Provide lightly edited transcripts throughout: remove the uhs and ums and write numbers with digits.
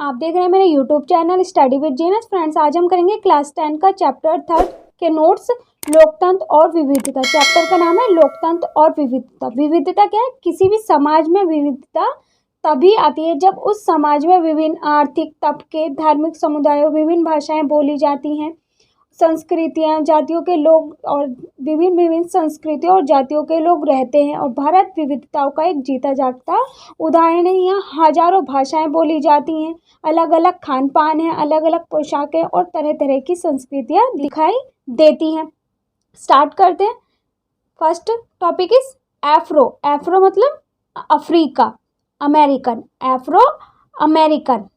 आप देख रहे हैं मेरे YouTube channel study with genus. Friends, आज हम करेंगे क्लास 10 का चैप्टर 3 के नोट्स लोकतंत्र और विविधता। चैप्टर का नाम है लोकतंत्र और विविधता। विविधता क्या है? किसी भी समाज में विविधता तभी आती है जब उस समाज में विभिन्न आर्थिक, तबके, धार्मिक समुदायों, विभिन्न भाषाएं बोली जाती हैं, संस्कृतियां, जातियों के लोग और विभिन्न संस्कृतियों और जातियों के लोग रहते हैं। और भारत विविधताओं का एक जीता जागता उदाहरण है। यहाँ हजारों भाषाएं बोली जाती हैं, अलग अलग खान पान है, अलग अलग पोशाकें और तरह तरह की संस्कृतियां दिखाई देती हैं। स्टार्ट करते हैं। First topic is Afro. Afro मतलब अफ्रीका, अमेरिकन, एफ्रो अमेरिकन।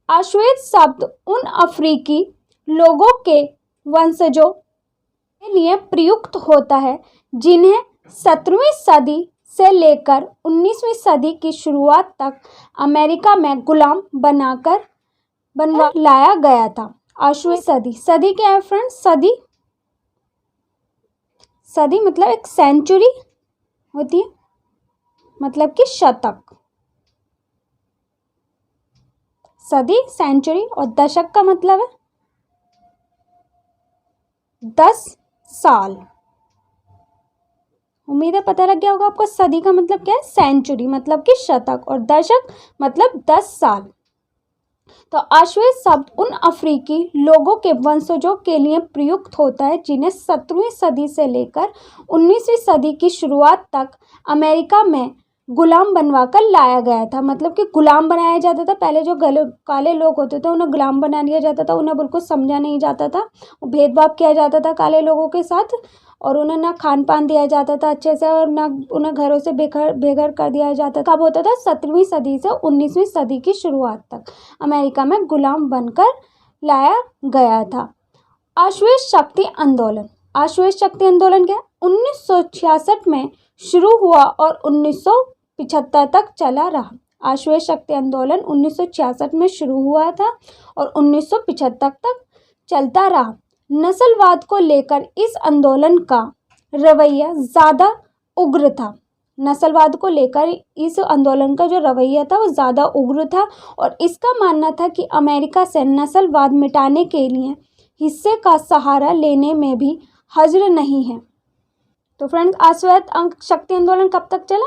अश्वेत शब्द उन अफ्रीकी लोगों के वंशजों के लिए प्रयुक्त होता है जिन्हें 17वीं सदी से लेकर 19वीं सदी की शुरुआत तक अमेरिका में गुलाम बनवा लाया गया था। अश्वेत सदी, सदी क्या है फ्रेंड्स? सदी मतलब एक सेंचुरी होती है, मतलब कि शतक। सदी सेंचुरी, और दशक का मतलब है 10 साल। उम्मीद है पता लग गया होगा आपको। सदी का मतलब क्या है? सेंचुरी मतलब कि शतक, और दशक मतलब 10 साल। तो अश्वेत शब्द उन अफ्रीकी लोगों के वंशजों के लिए प्रयुक्त होता है जिन्हें 17वीं सदी से लेकर 19वीं सदी की शुरुआत तक अमेरिका में गुलाम बनवाकर लाया गया था। मतलब कि गुलाम बनाया जाता था। पहले जो काले लोग होते थे उन्हें गुलाम बना दिया जाता था, उन्हें बिल्कुल समझा नहीं जाता था, भेदभाव किया जाता था काले लोगों के साथ, और उन्हें ना खान पान दिया जाता था अच्छे से, और ना उन्हें घरों से बेघर कर दिया जाता था। कब होता था? 17वीं सदी से 19वीं सदी की शुरुआत तक अमेरिका में गुलाम बनकर लाया गया था। अश्वेत शक्ति आंदोलन। अश्वेत शक्ति आंदोलन क्या है? 1966 में शुरू हुआ और 1975 तक चला रहा। अश्वेत शक्ति आंदोलन 1966 में शुरू हुआ था और 1975 तक चलता रहा। नस्लवाद को लेकर इस आंदोलन का रवैया ज़्यादा उग्र था। नस्लवाद को लेकर इस आंदोलन का जो रवैया था वो ज़्यादा उग्र था, और इसका मानना था कि अमेरिका से नस्लवाद मिटाने के लिए हिस्से का सहारा लेने में भी हर्ज नहीं है। तो फ्रेंड्स, अश्वेत शक्ति आंदोलन कब तक चला?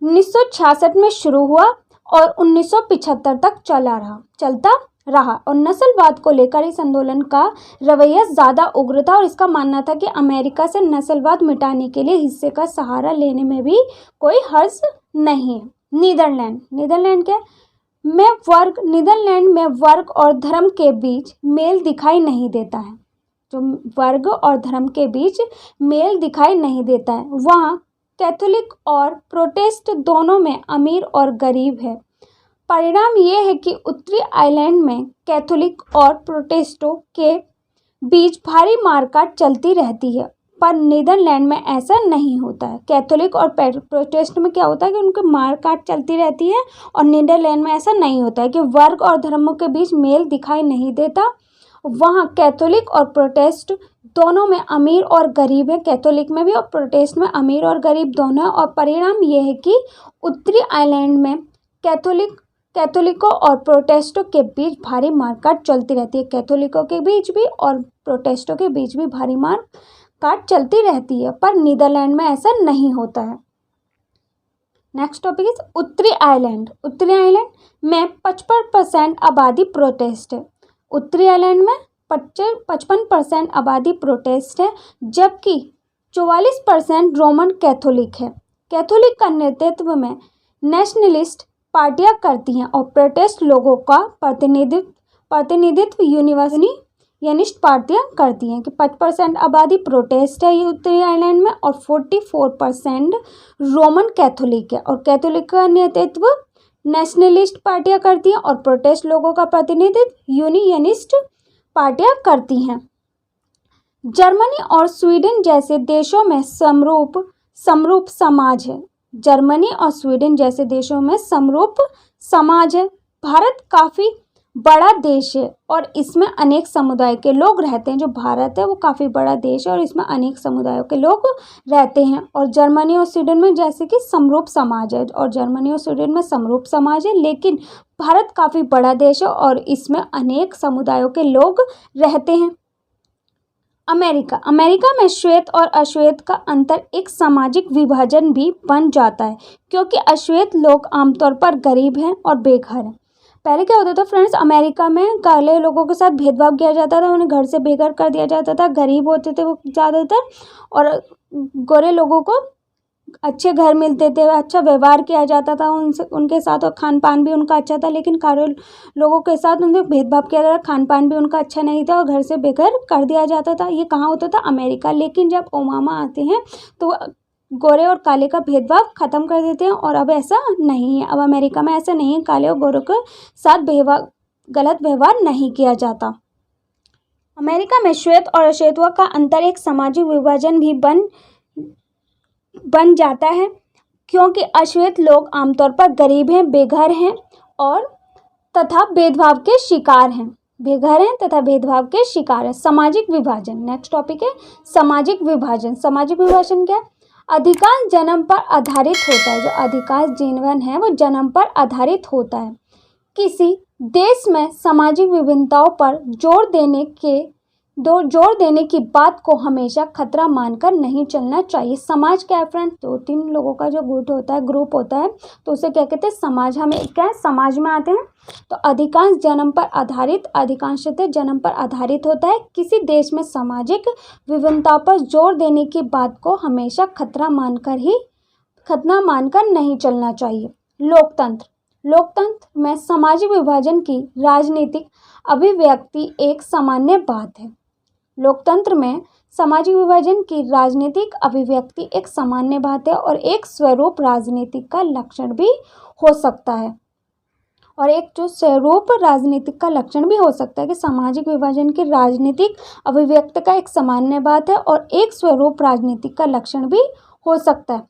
1966 में शुरू हुआ और 1975 तक चलता रहा। और नस्लवाद को लेकर इस आंदोलन का रवैया ज़्यादा उग्र था, और इसका मानना था कि अमेरिका से नस्लवाद मिटाने के लिए हिस्से का सहारा लेने में भी कोई हर्ज नहीं है। नीदरलैंड क्या नीदरलैंड में वर्ग और धर्म के बीच मेल दिखाई नहीं देता है। जो वर्ग और धर्म के बीच मेल दिखाई नहीं देता है, वहाँ कैथोलिक और प्रोटेस्ट दोनों में अमीर और गरीब है। परिणाम ये है कि उत्तरी आयरलैंड में कैथोलिक और प्रोटेस्टों के बीच भारी मारकाट चलती रहती है, पर नीदरलैंड में ऐसा नहीं होता है। कैथोलिक और प्रोटेस्ट में क्या होता है कि उनकी मारकाट चलती रहती है, और नीदरलैंड में ऐसा नहीं होता है कि वर्ग और धर्मों के बीच मेल दिखाई नहीं देता। वहाँ कैथोलिक और प्रोटेस्ट दोनों में अमीर और गरीब है। कैथोलिक में भी और प्रोटेस्ट में अमीर और गरीब दोनों है। और परिणाम ये है कि उत्तरी आयरलैंड में कैथोलिकों और प्रोटेस्टों के बीच भारी मारकाट चलती रहती है। कैथोलिकों के बीच भी और प्रोटेस्टों के बीच भी भारी मारकाट चलती रहती है, पर नीदरलैंड में ऐसा नहीं होता है। नेक्स्ट टॉपिक इज उत्तरी आयरलैंड। उत्तरी आयरलैंड में 55% आबादी प्रोटेस्ट है। उत्तरी आयरलैंड में 55% आबादी प्रोटेस्ट है, जबकि 44% रोमन कैथोलिक है। कैथोलिक का नेतृत्व में नेशनलिस्ट पार्टियां करती हैं, और प्रोटेस्ट लोगों का प्रतिनिधित्व यूनियनिस्ट पार्टियां करती हैं। कि 5% आबादी प्रोटेस्ट है ये उत्तरी आयरलैंड में, और 44% रोमन कैथोलिक है। और कैथोलिक का नेतृत्व नेशनलिस्ट पार्टियां करती हैं, और प्रोटेस्ट लोगों का प्रतिनिधित्व यूनियनिस्ट पार्टियां करती हैं। जर्मनी और स्वीडन जैसे देशों में समरूप समाज है। जर्मनी और स्वीडन जैसे देशों में समरूप समाज है। भारत काफ़ी बड़ा देश है और इसमें अनेक समुदाय के लोग रहते हैं। जो भारत है वो काफ़ी बड़ा देश है और इसमें अनेक समुदायों के लोग रहते हैं। और जर्मनी और स्वीडन में जैसे कि समरूप समाज है, और जर्मनी और स्वीडन में समरूप समाज है, लेकिन भारत काफ़ी बड़ा देश है और इसमें अनेक समुदायों के लोग रहते हैं। अमेरिका में श्वेत और अश्वेत का अंतर एक सामाजिक विभाजन भी बन जाता है, क्योंकि अश्वेत लोग आमतौर पर गरीब हैं और बेघर हैं। पहले क्या होता था फ्रेंड्स, अमेरिका में काले लोगों के साथ भेदभाव किया जाता था, उन्हें घर से बेघर कर दिया जाता था, गरीब होते थे वो ज़्यादातर, और गोरे लोगों को अच्छे घर मिलते थे, अच्छा व्यवहार किया जाता था उनसे, उनके साथ, और खान पान भी उनका अच्छा था। लेकिन काले लोगों के साथ उनसे भेदभाव किया जाता था, खान पान भी उनका अच्छा नहीं था और घर से बेघर कर दिया जाता था। ये कहाँ होता था? अमेरिका। लेकिन जब ओबामा आते हैं तो गोरे और काले का भेदभाव ख़त्म कर देते हैं और अब ऐसा नहीं है। अब अमेरिका में ऐसा नहीं है, काले और गोरों के साथ गलत व्यवहार नहीं किया जाता। अमेरिका में श्वेत और अश्वेत का अंतर एक सामाजिक विभाजन भी बन जाता है, क्योंकि अश्वेत लोग आमतौर पर गरीब हैं, बेघर हैं और तथा भेदभाव के शिकार हैं। बेघर हैं तथा भेदभाव के शिकार हैं। सामाजिक विभाजन, नेक्स्ट टॉपिक है सामाजिक विभाजन। सामाजिक विभाजन क्या है? अधिकांश जन्म पर आधारित होता है। जो अधिकांश जीवन है वो जन्म पर आधारित होता है। किसी देश में सामाजिक विभिन्नताओं पर जोर देने की बात को हमेशा खतरा मानकर नहीं चलना चाहिए। समाज क्या है फ्रेंड्स? 2-3 लोगों का जो गुट होता है, ग्रुप होता है, तो उसे क्या कहते हैं? समाज। हमें क्या है? समाज में आते हैं। तो अधिकांशतः जन्म पर आधारित होता है। किसी देश में सामाजिक विभिन्नताओं पर जोर देने की बात को हमेशा खतरा मानकर नहीं चलना चाहिए। लोकतंत्र में सामाजिक विभाजन की राजनीतिक अभिव्यक्ति एक सामान्य बात है। लोकतंत्र में सामाजिक विभाजन की राजनीतिक अभिव्यक्ति एक सामान्य बात है और एक स्वरूप राजनीतिक का लक्षण भी हो सकता है। कि सामाजिक विभाजन की राजनीतिक अभिव्यक्ति का एक सामान्य बात है और एक स्वरूप राजनीतिक का लक्षण भी हो सकता है।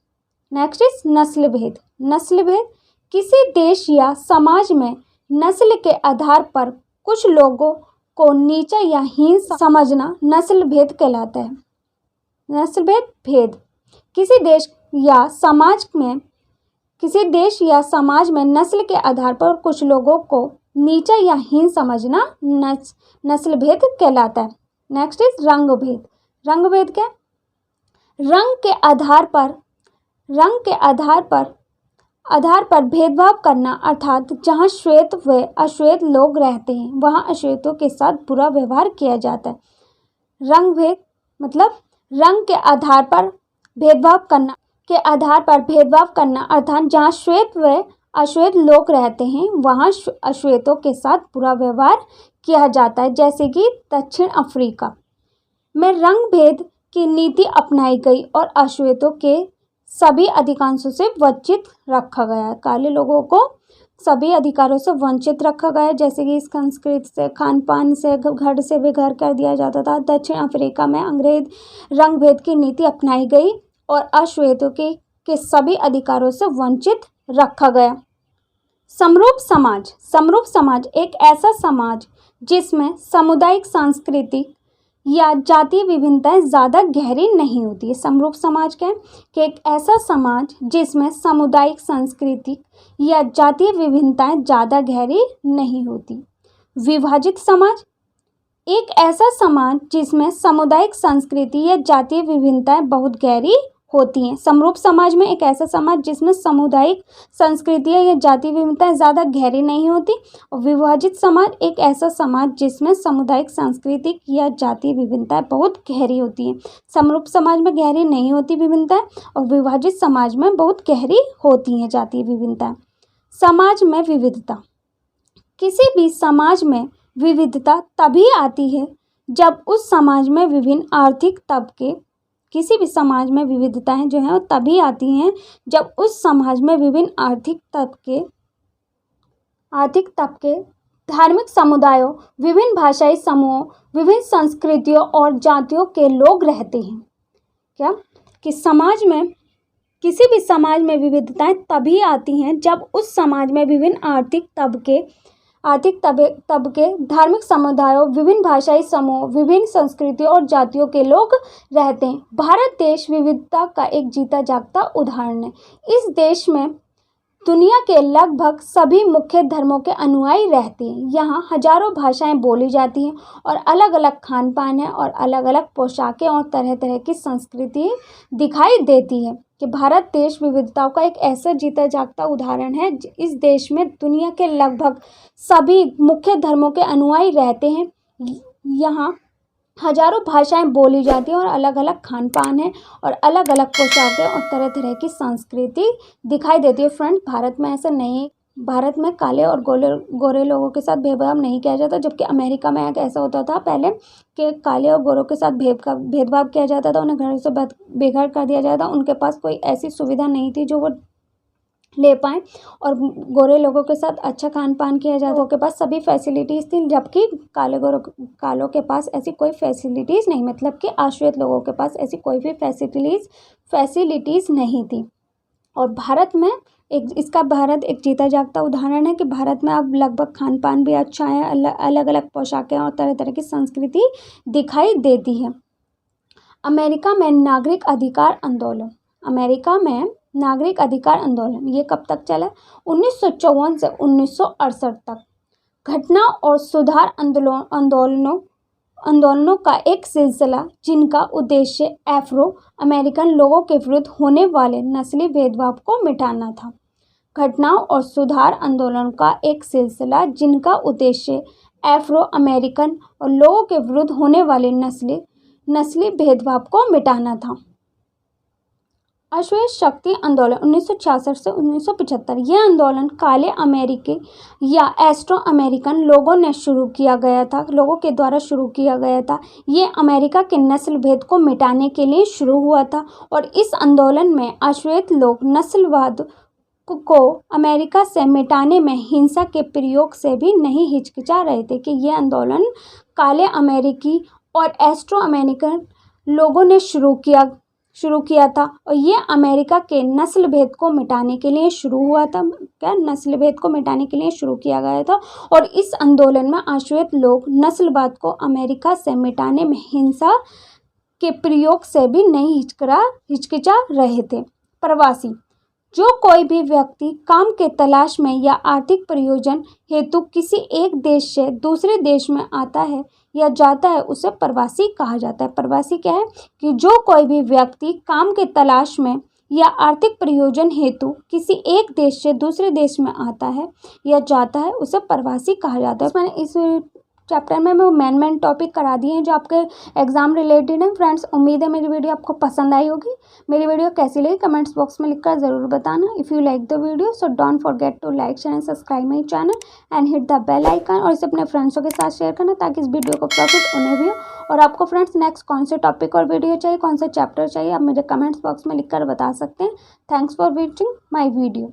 नेक्स्ट इज नस्ल भेद। किसी देश या समाज में नस्ल के आधार पर कुछ लोगों को नीचा या हीन समझना नस्ल भेद कहलाता है। किसी देश या समाज में नस्ल के आधार पर कुछ लोगों को नीचा या हीन समझना नस्ल भेद कहलाता है। नेक्स्ट इज रंग भेद क्या? रंग के आधार पर भेदभाव करना, अर्थात जहाँ श्वेत व अश्वेत लोग रहते हैं वहाँ अश्वेतों के साथ बुरा व्यवहार किया जाता है। रंग भेद मतलब रंग के आधार पर भेदभाव करना, अर्थात जहाँ श्वेत व अश्वेत लोग रहते हैं वहाँ अश्वेतों के साथ बुरा व्यवहार किया जाता है। जैसे कि दक्षिण अफ्रीका में रंग भेद की नीति अपनाई गई और अश्वेतों के सभी अधिकारों से वंचित रखा गया। काले लोगों को सभी अधिकारों से वंचित रखा गया, जैसे कि संस्कृति से, खान पान से, घर से बेघर कर दिया जाता था। दक्षिण अफ्रीका में अंग्रेज रंग भेद की नीति अपनाई गई और अश्वेतों के सभी अधिकारों से वंचित रखा गया। समरूप समाज एक ऐसा समाज जिसमें सामुदायिक, सांस्कृतिक या जातीय विभिन्नताएं ज़्यादा गहरी नहीं होती है। समरूप समाज क्या है? कि एक ऐसा समाज जिसमें सामुदायिक, सांस्कृतिक या जातीय विभिन्नताएं ज़्यादा गहरी नहीं होती। विभाजित समाज एक ऐसा समाज जिसमें सामुदायिक, संस्कृति या जातीय विभिन्नताएं बहुत गहरी होती हैं। समरूप समाज में एक ऐसा समाज जिसमें सामुदायिक, संस्कृतियाँ या जातीय विभिन्नताएं ज़्यादा गहरी नहीं होती। और विभाजित समाज एक ऐसा समाज जिसमें सामुदायिक, सांस्कृतिक या जातीय विभिन्नताएं बहुत गहरी होती हैं। समरूप समाज में गहरी नहीं होती विभिन्नताएं और विभाजित समाज में बहुत गहरी होती हैं जातीय विभिन्नताएं। समाज में विविधता। किसी भी समाज में विविधता तभी आती है जब उस समाज में विभिन्न आर्थिक तबके किसी भी समाज में विविधताएं जो हैं वो तभी आती हैं जब उस समाज में विभिन्न आर्थिक तबके, धार्मिक समुदायों, विभिन्न भाषाई समूहों, विभिन्न संस्कृतियों और जातियों के लोग रहते हैं। क्या? कि किसी भी समाज में विविधताएं तभी आती हैं जब उस समाज में विभिन्न आर्थिक तबके, आर्थिक तबके, धार्मिक समुदायों, विभिन्न भाषाई समूह, विभिन्न संस्कृतियों और जातियों के लोग रहते हैं। भारत देश विविधता का एक जीता जागता उदाहरण है। इस देश में दुनिया के लगभग सभी मुख्य धर्मों के अनुयायी रहते हैं। यहाँ हजारों भाषाएं बोली जाती हैं और अलग अलग खान पान है और अलग अलग पोशाकें और तरह तरह की संस्कृति दिखाई देती है कि भारत देश विविधताओं का एक ऐसा जीता जागता उदाहरण है। इस देश में दुनिया के लगभग सभी मुख्य धर्मों के अनुयायी रहते हैं। यहाँ हजारों भाषाएं बोली जाती हैं और अलग अलग खान पान है और अलग अलग पोशाकें और तरह तरह की संस्कृति दिखाई देती है। फ्रेंड्स, भारत में ऐसा नहीं, भारत में काले और गोरे लोगों के साथ भेदभाव नहीं किया जाता, जबकि अमेरिका में ऐसा होता था पहले कि काले और गोरों के साथ भेदभाव किया जाता था, उन्हें घर से बेघर कर दिया जाता। उनके पास कोई ऐसी सुविधा नहीं थी जो वो ले पाएँ, और गोरे लोगों के साथ अच्छा खान पान किया जाता, लोगों के पास सभी फैसिलिटीज़ थी, जबकि कालों के पास ऐसी कोई फैसिलिटीज़ नहीं, मतलब कि आश्वेत लोगों के पास ऐसी कोई भी फैसिलिटीज़ नहीं थी। और भारत में भारत एक जीता जागता उदाहरण है कि भारत में अब लगभग खान पान भी अच्छा है, अलग अलग पोशाकें और तरह तरह की संस्कृति दिखाई देती है। अमेरिका में नागरिक अधिकार आंदोलन ये कब तक चला? 1954 से 1968 तक। घटना और सुधार आंदोलनों का एक सिलसिला, जिनका उद्देश्य अफ्रो अमेरिकन लोगों के विरुद्ध होने वाले नस्ली भेदभाव को मिटाना था। घटनाओं और सुधार आंदोलन का एक सिलसिला, जिनका उद्देश्य अफ्रो अमेरिकन और लोगों के विरुद्ध होने वाले नस्ली भेदभाव को मिटाना था। अश्वेत शक्ति आंदोलन 1966 से 1975। यह आंदोलन काले अमेरिकी या एस्ट्रो अमेरिकन लोगों के द्वारा शुरू किया गया था। ये अमेरिका के नस्ल भेद को मिटाने के लिए शुरू हुआ था, और इस आंदोलन में अश्वेत लोग नस्लवाद को अमेरिका से मिटाने में हिंसा के प्रयोग से भी नहीं हिचकिचा रहे थे। कि यह आंदोलन काले अमेरिकी और एस्ट्रो अमेरिकन लोगों ने शुरू किया था, और ये अमेरिका के नस्ल भेद को मिटाने के लिए शुरू हुआ था। नस्ल भेद को मिटाने के लिए शुरू किया गया था, और इस आंदोलन में आश्वेत लोग नस्लवाद को अमेरिका से मिटाने में हिंसा के प्रयोग से भी नहीं हिचकिचा रहे थे। प्रवासी, जो कोई भी व्यक्ति काम के तलाश में या आर्थिक प्रयोजन हेतु किसी एक देश से दूसरे देश में आता है या जाता है, उसे प्रवासी कहा जाता है। प्रवासी क्या है? कि जो कोई भी व्यक्ति काम के तलाश में या आर्थिक प्रयोजन हेतु किसी एक देश से दूसरे देश में आता है या जाता है, उसे प्रवासी कहा जाता है। मैंने इस चैप्टर में मेन टॉपिक करा दिए हैं जो आपके एग्जाम रिलेटेड हैं। फ्रेंड्स, उम्मीद है मेरी वीडियो आपको पसंद आई होगी। मेरी वीडियो कैसी लगी कमेंट्स बॉक्स में लिखकर ज़रूर बताना। If you like the video so don't forget to like share and subscribe my channel and hit the bell icon, और इसे अपने फ्रेंड्सों के साथ शेयर करना ताकि इस वीडियो को प्रॉफिट उन्हें भी हो। और आपको फ्रेंड्स नेक्स्ट कौन से टॉपिक और वीडियो चाहिए, कौन सा चैप्टर चाहिए, आप मुझे कमेंट्स बॉक्स में लिखकर बता सकते हैं। Thanks for watching my video.